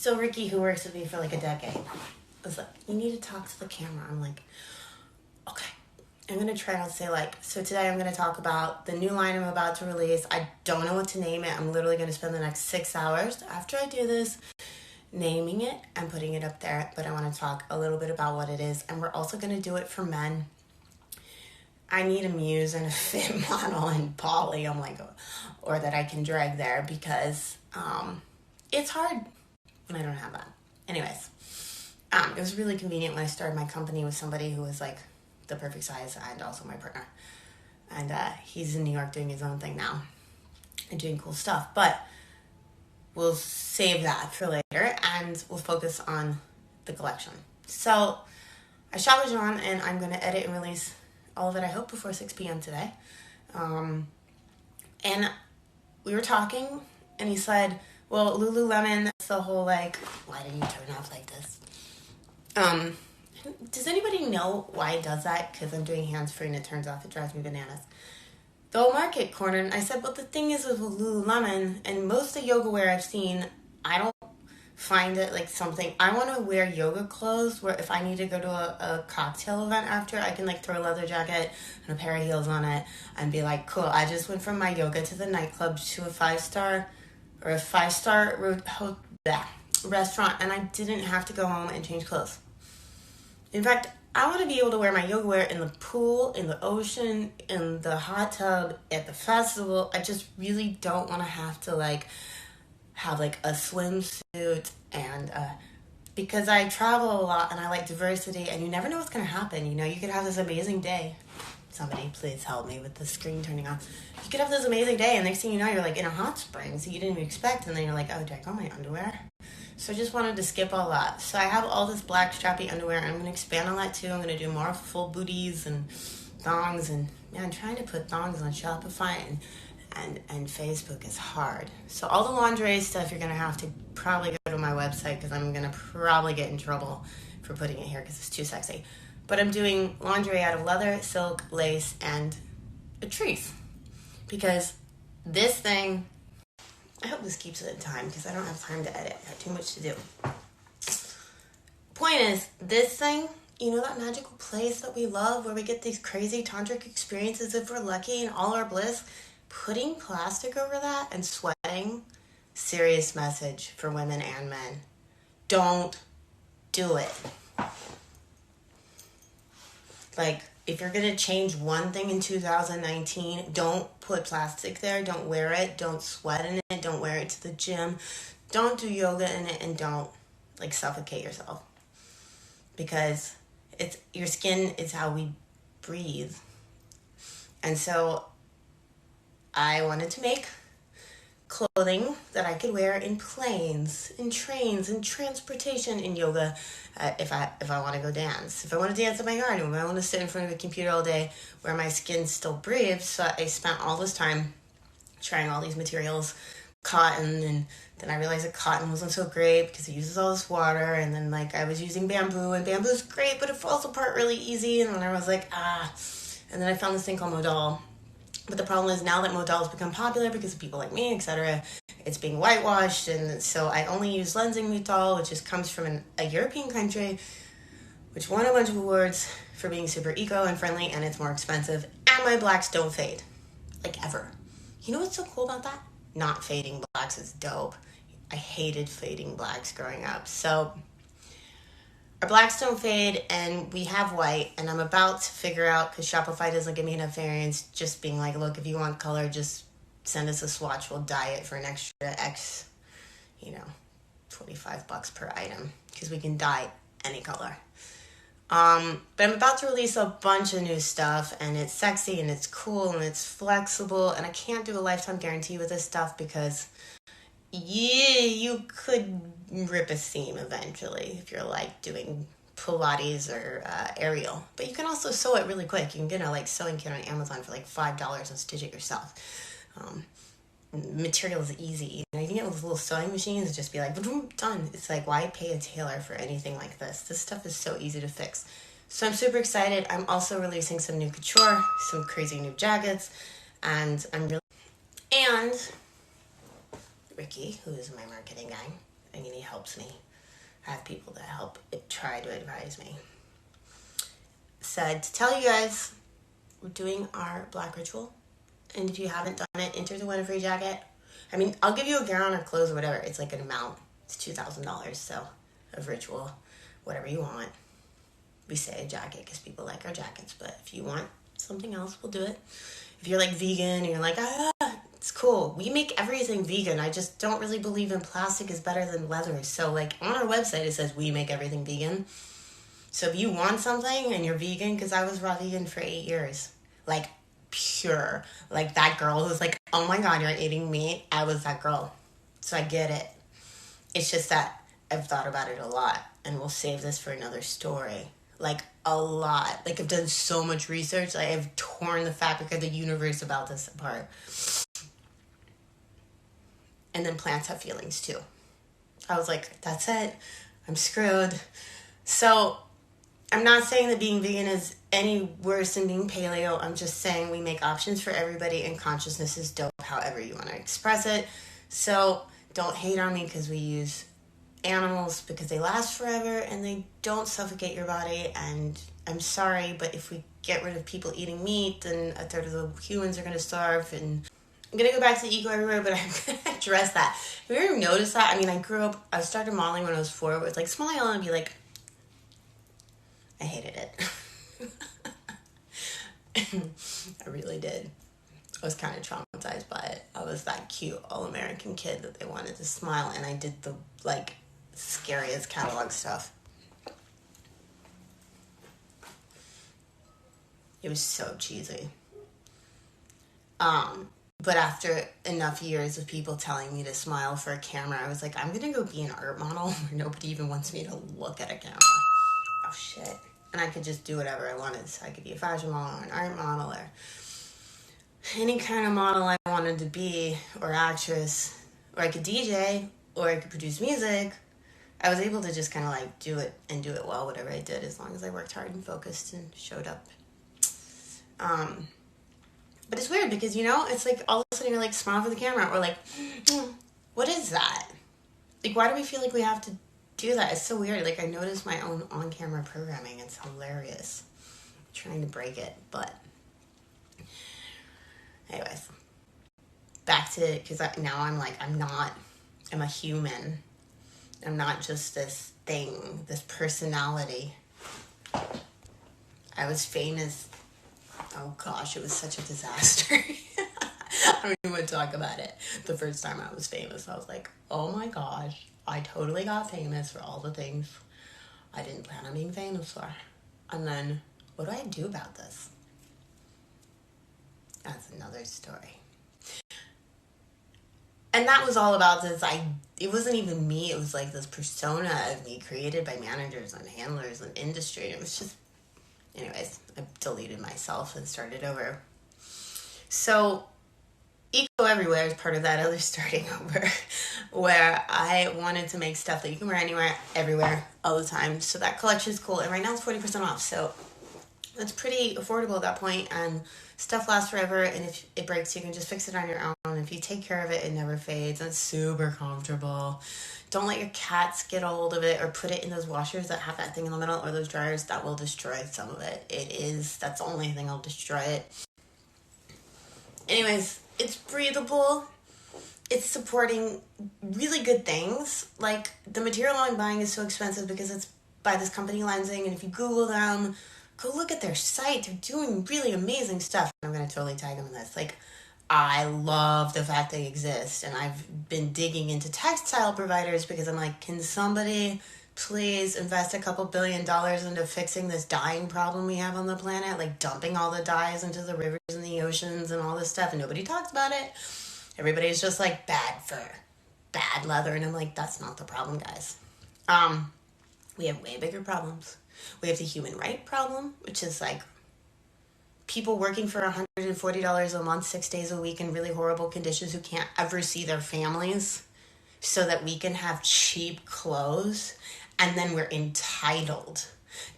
So Ricky, who works with me for like a decade, was like, you need to talk to the camera. I'm like, okay. I'm going to try not to say like, so today I'm going to talk about the new line I'm about to release. I don't know what to name it. I'm literally going to spend the next 6 hours after I do this naming it and putting it up there. But I want to talk a little bit about what it is. And we're also going to do it for men. I need a muse and a fit model and poly. I'm like, or that I can drag there because it's hard when I don't have that. Anyways, it was really convenient when I started my company with somebody who was like the perfect size and also my partner. And he's in New York doing his own thing now and doing cool stuff. But we'll save that for later and we'll focus on the collection. So I shot with John and I'm going to edit and release all of it, I hope, before 6 p.m. today. And we were talking and he said, well, Lululemon, that's the whole like, why did you turn off like this? Does anybody know why it does that? Because I'm doing hands-free and it turns off. It drives me bananas. The whole market cornered, and I said, but the thing is with Lululemon, and most of yoga wear I've seen, I don't find it like something. I want to wear yoga clothes where if I need to go to a cocktail event after, I can like throw a leather jacket and a pair of heels on it and be like, cool, I just went from my yoga to the nightclub to a five-star restaurant, and I didn't have to go home and change clothes. In fact, I want to be able to wear my yoga wear in the pool, in the ocean, in the hot tub, at the festival. I just really don't want to have to like have like a swimsuit and because I travel a lot and I like diversity and you never know what's going to happen. You know, you could have this amazing day. Somebody please help me with the screen turning on. You could have this amazing day and next thing you know you're like in a hot spring so you didn't even expect and then you're like, oh, did I got my underwear? So I just wanted to skip all that. So I have all this black strappy underwear and I'm going to expand on that too. I'm going to do more full booties and thongs and man, trying to put thongs on Shopify and Facebook is hard. So all the lingerie stuff you're going to have to probably go to my website because I'm going to probably get in trouble for putting it here because it's too sexy. But I'm doing lingerie out of leather, silk, lace, and a trees. Because this thing, I hope this keeps it in time because I don't have time to edit. I have too much to do. Point is, this thing, you know that magical place that we love where we get these crazy tantric experiences if we're lucky and all our bliss? Putting plastic over that and sweating, serious message for women and men. Don't do it. Like, if you're going to change one thing in 2019, don't put plastic there. Don't wear it. Don't sweat in it. Don't wear it to the gym. Don't do yoga in it and don't, like, suffocate yourself. Because your skin is how we breathe. And so I wanted to make clothing that I could wear in planes, in trains, in transportation, in yoga, if I want to go dance. If I want to dance in my garden, if I want to sit in front of a computer all day where my skin still breathes. So I spent all this time trying all these materials, cotton, and then I realized that cotton wasn't so great because it uses all this water, and then like I was using bamboo, and bamboo's great, but it falls apart really easy, and then I was like, and then I found this thing called modal. But the problem is now that modal has become popular because of people like me, etc., it's being whitewashed, and so I only use lensing modal, which just comes from a European country, which won a bunch of awards for being super eco and friendly, and it's more expensive, and my blacks don't fade, like ever. You know what's so cool about that? Not fading blacks is dope. I hated fading blacks growing up, so our blacks don't fade, and we have white, and I'm about to figure out, because Shopify doesn't give me enough variants, just being like, look, if you want color, just send us a swatch, we'll dye it for an extra X, $25 per item, because we can dye any color. But I'm about to release a bunch of new stuff, and it's sexy, and it's cool, and it's flexible, and I can't do a lifetime guarantee with this stuff, because you could rip a seam eventually if you're like doing Pilates or aerial. But you can also sew it really quick. You can get a like sewing kit on Amazon for like $5 and stitch it yourself. Material is easy. You can get those little sewing machines and just be like, done. It's like, why pay a tailor for anything like this? This stuff is so easy to fix. So I'm super excited. I'm also releasing some new couture, some crazy new jackets, and Ricky, who is my marketing guy, I mean, he helps me. I have people that help try to advise me. Said to tell you guys, we're doing our black ritual. And if you haven't done it, enter to win a free jacket. I mean, I'll give you a gown or clothes or whatever. It's like an amount. It's $2,000. So, of ritual, whatever you want. We say a jacket because people like our jackets. But if you want something else, we'll do it. If you're like vegan and you're like, it's cool. We make everything vegan. I just don't really believe in plastic is better than leather. So, like, on our website, it says we make everything vegan. So if you want something and you're vegan, because I was raw vegan for 8 years, like pure, like that girl who's like, oh my God, you're eating meat. I was that girl. So I get it. It's just that I've thought about it a lot, and we'll save this for another story. Like a lot. Like I've done so much research. Like I've torn the fabric of the universe about this apart. And then plants have feelings too. I was like, that's it. I'm screwed. So I'm not saying that being vegan is any worse than being paleo. I'm just saying we make options for everybody, and consciousness is dope however you want to express it. So don't hate on me because we use animals because they last forever and they don't suffocate your body. And I'm sorry, but if we get rid of people eating meat, then a third of the humans are going to starve. And I'm going to go back to eco everywhere, but I'm going to address that. Have you ever noticed that? I mean, I started modeling when I was 4. It was like, smile and be like, I hated it. I really did. I was kind of traumatized by it. I was that cute all-American kid that they wanted to smile, and I did the, like, scariest catalog stuff. It was so cheesy. But after enough years of people telling me to smile for a camera, I was like, I'm gonna go be an art model where nobody even wants me to look at a camera. Oh, shit. And I could just do whatever I wanted. So I could be a fashion model or an art model or any kind of model I wanted to be, or actress, or I could DJ, or I could produce music. I was able to just kind of like do it and do it well, whatever I did, as long as I worked hard and focused and showed up. But it's weird because, you know, it's like all of a sudden you're like, smile for the camera, or like, what is that? Like, why do we feel like we have to do that? It's so weird. Like, I noticed my own on-camera programming. It's hilarious. I'm trying to break it, but anyways, back to, because now I'm like, I'm a human. I'm not just this thing, this personality. I was famous. Oh gosh, it was such a disaster. I don't even want to talk about it. The first time I was famous, I was like, oh my gosh, I totally got famous for all the things I didn't plan on being famous for. And then, what do I do about this? That's another story. And that was all about this. It wasn't even me. It was like this persona of me created by managers and handlers and industry. It was just, anyways, I deleted myself and started over. So, Eco Everywhere is part of that other starting over, where I wanted to make stuff that you can wear anywhere, everywhere, all the time. So that collection is cool. And right now it's 40% off. So it's pretty affordable at that point, and stuff lasts forever, and if it breaks, you can just fix it on your own. If you take care of it, it never fades. It's super comfortable. Don't let your cats get a hold of it, or put it in those washers that have that thing in the middle, or those dryers. That will destroy some of it. That's the only thing that'll destroy it. Anyways, it's breathable. It's supporting really good things. Like, the material I'm buying is so expensive because it's by this company, Lensing, and if you Google them, go look at their site. They're doing really amazing stuff. I'm going to totally tag them in this. Like, I love the fact they exist. And I've been digging into textile providers because I'm like, can somebody please invest a couple $1 billion into fixing this dyeing problem we have on the planet? Like, dumping all the dyes into the rivers and the oceans and all this stuff. And nobody talks about it. Everybody's just like, bad fur, bad leather. And I'm like, that's not the problem, guys. We have way bigger problems. We have the human right problem, which is like people working for $140 a month, 6 days a week in really horrible conditions who can't ever see their families so that we can have cheap clothes. And then we're entitled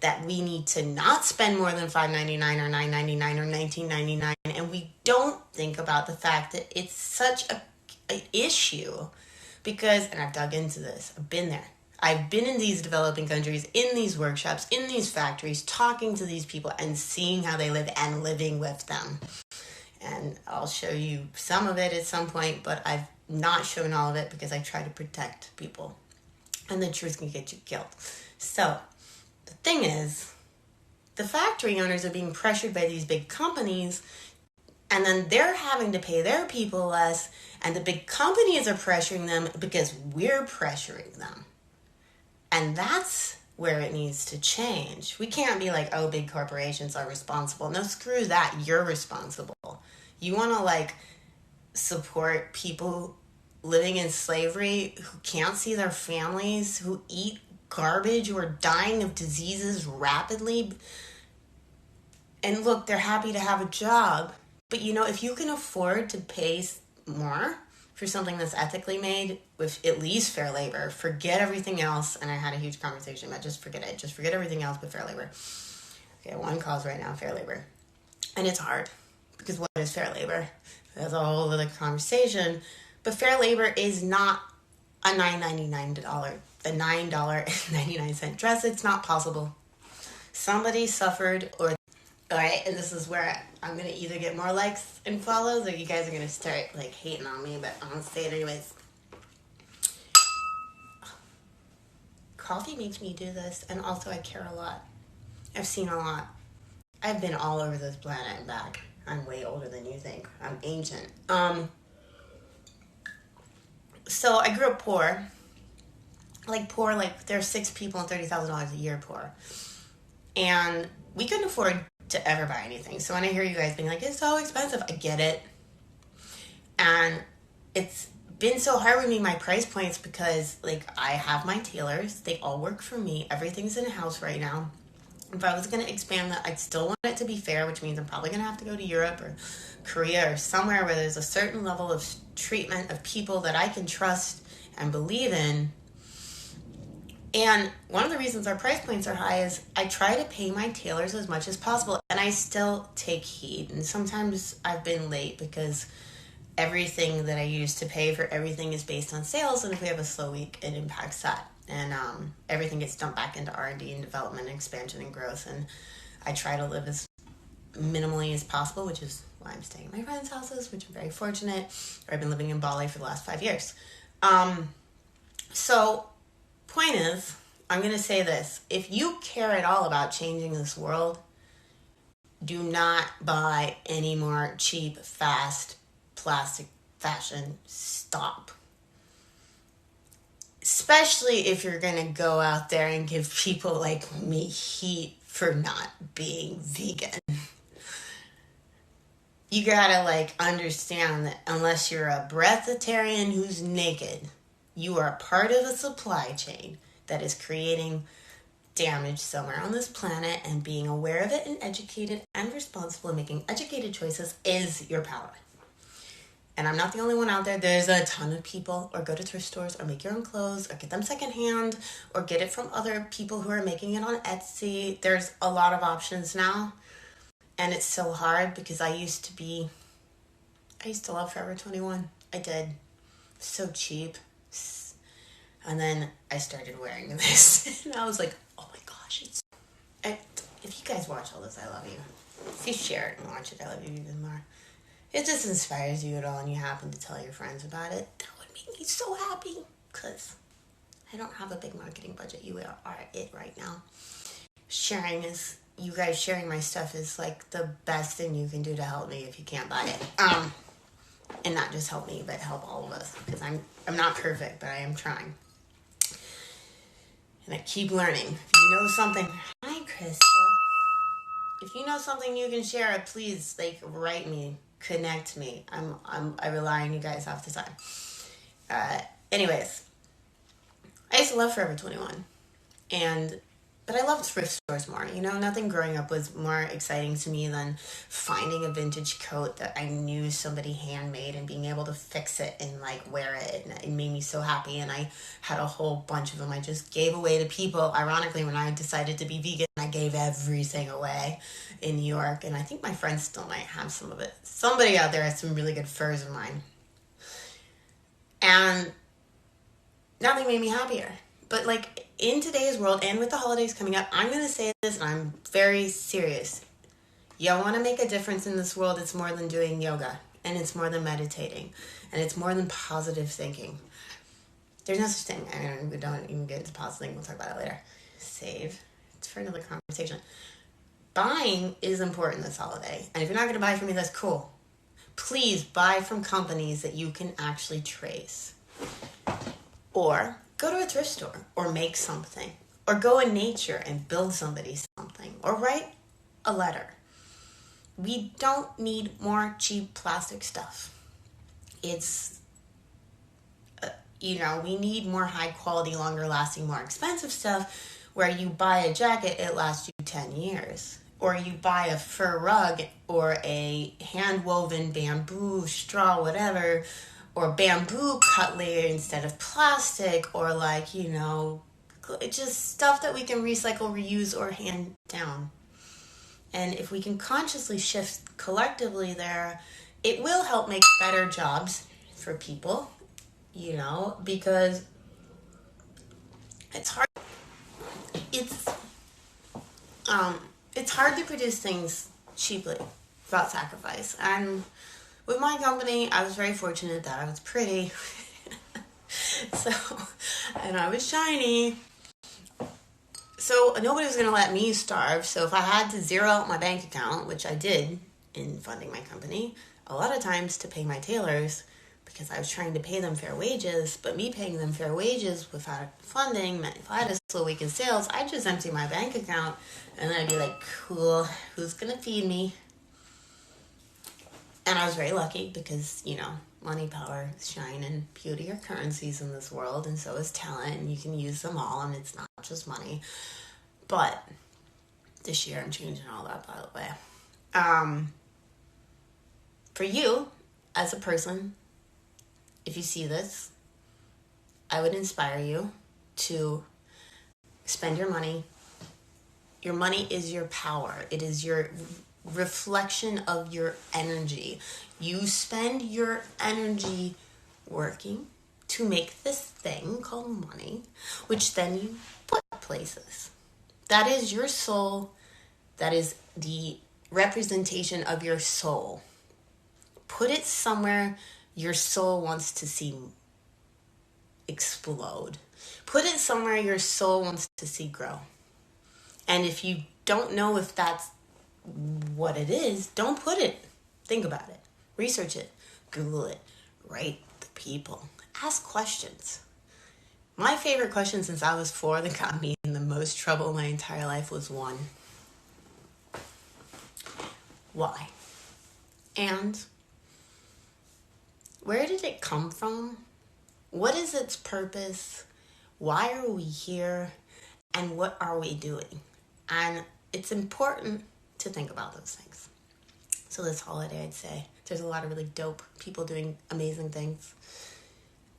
that we need to not spend more than $5.99 or $9.99 or $19.99. And we don't think about the fact that it's such an issue Because, and I've dug into this, I've been there. I've been in these developing countries, in these workshops, in these factories, talking to these people and seeing how they live and living with them. And I'll show you some of it at some point, but I've not shown all of it because I try to protect people. And the truth can get you killed. So, the thing is, the factory owners are being pressured by these big companies, and then they're having to pay their people less, and the big companies are pressuring them because we're pressuring them. And that's where it needs to change. We can't be like, oh, big corporations are responsible. No, screw that. You're responsible. You want to support people living in slavery who can't see their families, who eat garbage, who are dying of diseases rapidly. And look, they're happy to have a job. But if you can afford to pay more for something that's ethically made with at least fair labor, forget everything else. And I had a huge conversation about just forget it. Just forget everything else but fair labor. Okay, one cause right now, fair labor. And it's hard because what is fair labor? That's a whole other conversation. But fair labor is not a the $9.99 dress. It's not possible. Somebody suffered or... All right, and this is where I'm going to either get more likes and follows or you guys are going to start hating on me, but I'm going to say it anyways. Coffee makes me do this, and also I care a lot. I've seen a lot. I've been all over this planet and back. I'm way older than you think. I'm ancient. So I grew up poor. There's 6 people and $30,000 a year poor. And we couldn't afford to ever buy anything. So when I hear you guys being like, it's so expensive, I get it. And it's been so hard with me, my price points, because I have my tailors. They all work for me. Everything's in-house right now. If I was going to expand that, I'd still want it to be fair, which means I'm probably going to have to go to Europe or Korea or somewhere where there's a certain level of treatment of people that I can trust and believe in. And one of the reasons our price points are high is I try to pay my tailors as much as possible, and I still take heed. And sometimes I've been late because everything that I use to pay for everything is based on sales, and if we have a slow week, it impacts that. And everything gets dumped back into R&D and development and expansion and growth, and I try to live as minimally as possible, which is why I'm staying at my friends' houses, which I'm very fortunate. I've been living in Bali for the last 5 years. So... point is, I'm going to say this. If you care at all about changing this world, do not buy any more cheap, fast, plastic fashion. Stop. Especially if you're going to go out there and give people like me heat for not being vegan. You gotta understand that unless you're a breatharian who's naked, you are part of a supply chain that is creating damage somewhere on this planet, and being aware of it and educated and responsible and making educated choices is your power. And I'm not the only one out there. There's a ton of people. Or go to thrift stores, or make your own clothes, or get them secondhand, or get it from other people who are making it on Etsy. There's a lot of options now. And it's so hard because I used to love Forever 21. I did. So cheap. And then I started wearing this. And I was like, oh my gosh. If you guys watch all this, I love you. If you share it and watch it, I love you even more. It just inspires you at all, and you happen to tell your friends about it, that would make me so happy. Because I don't have a big marketing budget. You are it right now. You guys sharing my stuff is the best thing you can do to help me if you can't buy it. And not just help me, but help all of us. Because I'm not perfect, but I am trying. And I keep learning. If you know something... Hi, Crystal. If you know something you can share, please, write me. Connect me. I rely on you guys half the time. Anyways. I used to love Forever 21. But I loved thrift stores more. Nothing growing up was more exciting to me than finding a vintage coat that I knew somebody handmade and being able to fix it and wear it. And it made me so happy. And I had a whole bunch of them I just gave away to people. Ironically, when I decided to be vegan, I gave everything away in New York. And I think my friends still might have some of it. Somebody out there has some really good furs of mine. And nothing made me happier. But like in today's world and with the holidays coming up, I'm going to say this and I'm very serious. You want to make a difference in this world, it's more than doing yoga, and it's more than meditating, and it's more than positive thinking. There's no such thing. I mean, we don't even get into positive thinking. We'll talk about it later. Save. It's for another conversation. Buying is important this holiday. And if you're not going to buy from me, that's cool. Please buy from companies that you can actually trace. Or go to a thrift store or make something. Or go in nature and build somebody something. Or write a letter. We don't need more cheap plastic stuff. It's, we need more high quality, longer lasting, more expensive stuff where you buy a jacket, it lasts you 10 years. Or you buy a fur rug or a hand-woven bamboo straw, whatever, or bamboo cutlery instead of plastic, or just stuff that we can recycle, reuse, or hand down. And if we can consciously shift collectively there, it will help make better jobs for people, because it's hard. It's hard to produce things cheaply without sacrifice. And with my company, I was very fortunate that I was pretty. And I was shiny. So nobody was going to let me starve. So if I had to zero out my bank account, which I did in funding my company, a lot of times to pay my tailors, because I was trying to pay them fair wages, but me paying them fair wages without funding meant if I had a slow week in sales, I'd just empty my bank account and then I'd be like, cool, who's going to feed me? And I was very lucky because, money, power, shine, and beauty are currencies in this world, and so is talent, and you can use them all, and it's not just money. But this year I'm changing all that, by the way. For you, as a person, if you see this, I would inspire you to spend your money. Your money is your power. It is your reflection of your energy. You spend your energy working to make this thing called money, which then you put places. That is your soul. That is the representation of your soul. Put it somewhere your soul wants to see explode. Put it somewhere your soul wants to see grow. And if you don't know if that's what it is, don't put it. Think about it. Research it. Google it. Write the people. Ask questions. My favorite question since I was 4 that got me in the most trouble my entire life was one. Why? And where did it come from? What is its purpose? Why are we here? And what are we doing? And it's important to think about those things. So this holiday, I'd say, there's a lot of really dope people doing amazing things.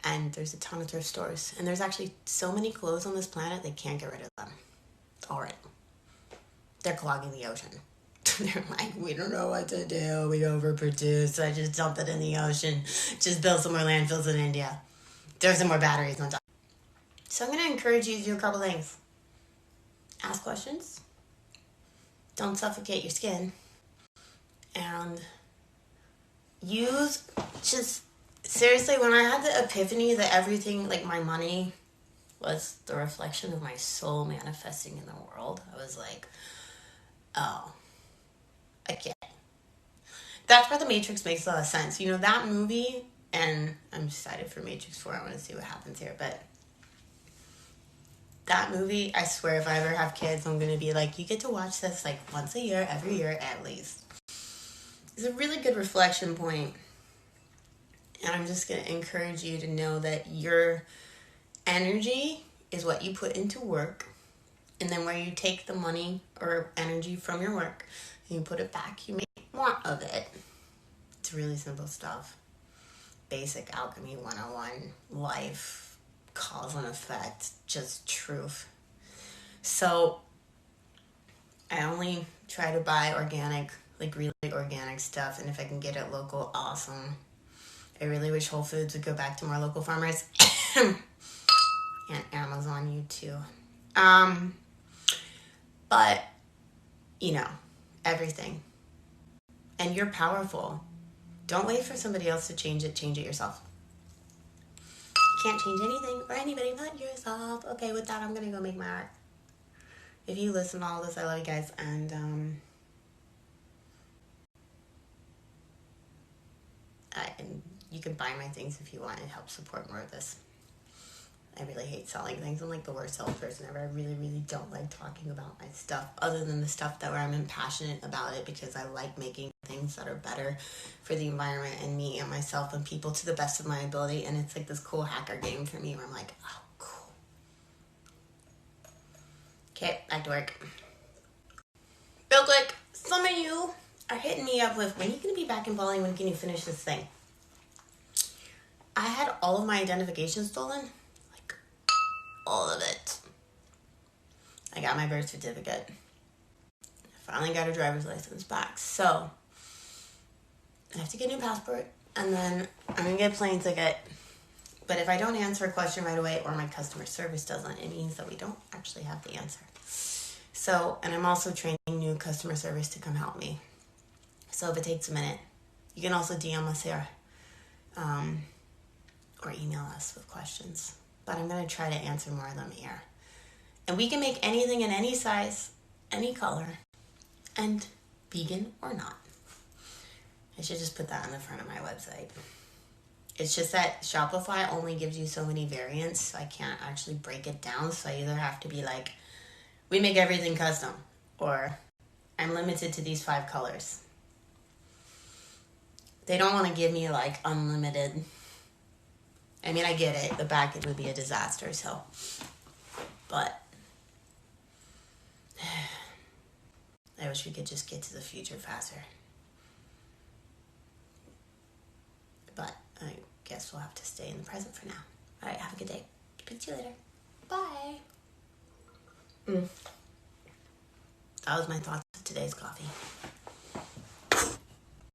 And there's a ton of thrift stores. And there's actually so many clothes on this planet, they can't get rid of them. It's all right. They're clogging the ocean. They're like, we don't know what to do. We overproduce. So I just dump it in the ocean. Just build some more landfills in India. There's some more batteries on top. So I'm going to encourage you to do a couple things. Ask questions. Don't suffocate your skin. And seriously, when I had the epiphany that everything, like my money, was the reflection of my soul manifesting in the world, I was like, oh, I get it. That's where The Matrix makes a lot of sense. That movie, and I'm excited for Matrix 4. I want to see what happens here, but that movie, I swear if I ever have kids, I'm going to be like, you get to watch this like once a year, every year at least. It's a really good reflection point. And I'm just going to encourage you to know that your energy is what you put into work. And then where you take the money or energy from your work and you put it back, you make more of it. It's really simple stuff. Basic alchemy 101, life, cause and effect, just truth. So I only try to buy organic, like really organic stuff, and if I can get it local, awesome. I really wish Whole Foods would go back to more local farmers. and Amazon you too. But, you know, everything. And you're powerful. Don't wait for somebody else to change it yourself. You can't change anything or anybody but yourself. Okay, with that, I'm going to go make my art. If you listen to all this, I love you guys. And you can buy my things if you want. It helps support more of this. I really hate selling things. I'm like the worst salesperson ever. I really, really don't like talking about my stuff other than the stuff that where I'm passionate about it, because I like making things that are better for the environment and me and myself and people to the best of my ability. And it's like this cool hacker game for me where I'm like, oh, cool. Okay, back to work. Real quick, some of you are hitting me up with, when are you going to be back in Bali? When can you finish this thing? I had all of my identification stolen. All of it. I got my birth certificate. I finally got a driver's license back. So, I have to get a new passport. And then I'm going to get a plane ticket. But if I don't answer a question right away, or my customer service doesn't, it means that we don't actually have the answer. So, and I'm also training new customer service to come help me. So if it takes a minute, you can also DM us here. Or email us with questions. But I'm going to try to answer more of them here. And we can make anything in any size, any color, and vegan or not. I should just put that on the front of my website. It's just that Shopify only gives you so many variants, so I can't actually break it down. So I either have to be like, we make everything custom, or I'm limited to these 5 colors. They don't want to give me like unlimited. I mean, I get it. The back end would be a disaster, so. But I wish we could just get to the future faster. But I guess we'll have to stay in the present for now. All right, have a good day. Speak to you later. Bye. That was my thoughts of today's coffee.